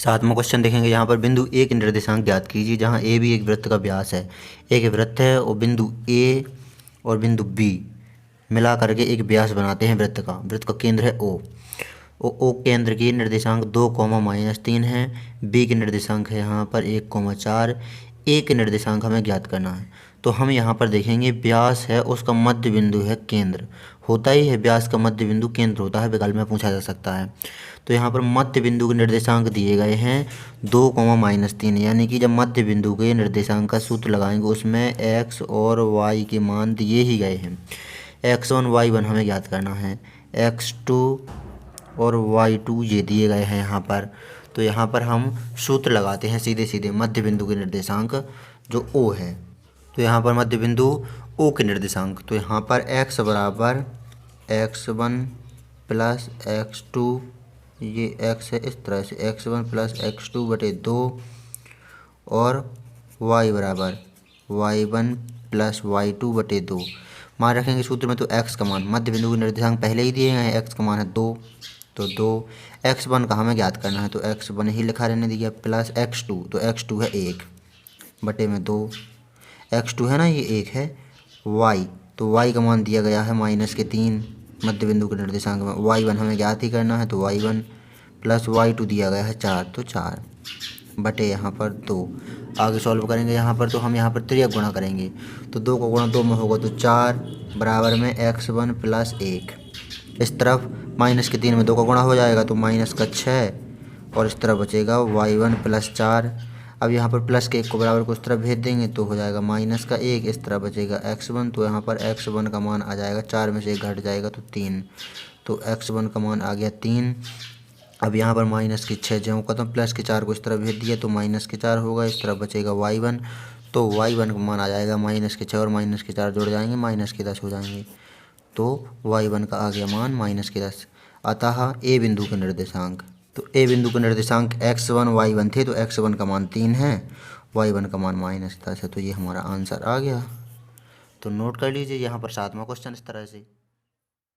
सातवां क्वेश्चन देखेंगे। यहाँ पर बिंदु ए के निर्देशांक ज्ञात कीजिए। जहाँ ए भी एक वृत्त का व्यास है, एक वृत्त है और बिंदु ए और बिंदु बी मिला करके एक व्यास बनाते हैं वृत्त का केंद्र है ओ केंद्र के निर्देशांक 2, -3 है। बी के निर्देशांक है यहाँ पर 1, 4। ए के निर्देशांक हमें ज्ञात करना है। तो हम यहाँ पर देखेंगे व्यास है, उसका मध्य बिंदु है केंद्र, होता ही है व्यास का मध्य बिंदु केंद्र होता है, विकल्प में पूछा जा सकता है। तो यहाँ पर मध्य बिंदु के निर्देशांक दिए गए हैं 2, -3, यानी कि जब मध्य बिंदु के निर्देशांक का सूत्र लगाएंगे उसमें x और y के मान दिए ही गए हैं। x1 y1 हमें ज्ञात करना है, x2 और y2 ये दिए गए हैं यहाँ पर। तो यहाँ पर हम सूत्र लगाते हैं सीधे सीधे मध्य बिंदु के निर्देशांक जो O है। तो यहाँ पर मध्य बिंदु O के निर्देशांक, तो यहाँ पर x बराबर x1 प्लस x2, ये x है इस तरह से x1 प्लस x2 बटे 2 और y बराबर y1 प्लस y2 बटे 2। मान रखेंगे सूत्र में तो x का मान, मध्य बिंदु के निर्देशांक पहले ही दिए हैं, x का मान है 2, तो 2। x1 का हमें ज्ञात करना है तो x1 ही लिखा रहने दिया, प्लस x2, तो x2 है 1 बटे में 2, x2 है ना ये 1 है। y, तो y का मान दिया गया है -3 मध्य बिंदु के निर्देशांक में। y1 हमें ज्ञात ही करना है तो y1 प्लस y2 दिया गया है 4, तो 4 बटे यहाँ पर 2। आगे सॉल्व करेंगे यहाँ पर, तो हम यहाँ पर त्रियक गुणा करेंगे तो 2 का गुणा 2 में होगा तो 4 बराबर में x1 प्लस 1। इस तरफ -3 में 2 का गुणा हो जाएगा तो -6 और इस तरफ बचेगा y1 प्लस 4। अब यहाँ पर प्लस के 1 को बराबर को इस तरफ भेज देंगे तो हो जाएगा -1, इस तरफ बचेगा x1, तो यहाँ पर x1 का मान आ जाएगा 4 में से 1 घट जाएगा तो 3, तो x1 का मान आ गया 3। अब यहाँ पर -6 जो खत्म, प्लस के 4 को इस तरफ भेज दिया तो -4 होगा, इस तरफ बचेगा y1, तो y1 का मान आ जाएगा -6 और -4 जुड़ जाएंगे -10 हो जाएंगे, तो y1 का आ गया मान -10। अतः ए बिंदु के निर्देशांक, तो ए बिंदु के निर्देशांक x1 y1 थे, तो x1 का मान 3 है, y1 का मान -10 है, तो ये हमारा आंसर आ गया। तो नोट कर लीजिए यहाँ पर 7वां क्वेश्चन इस तरह से।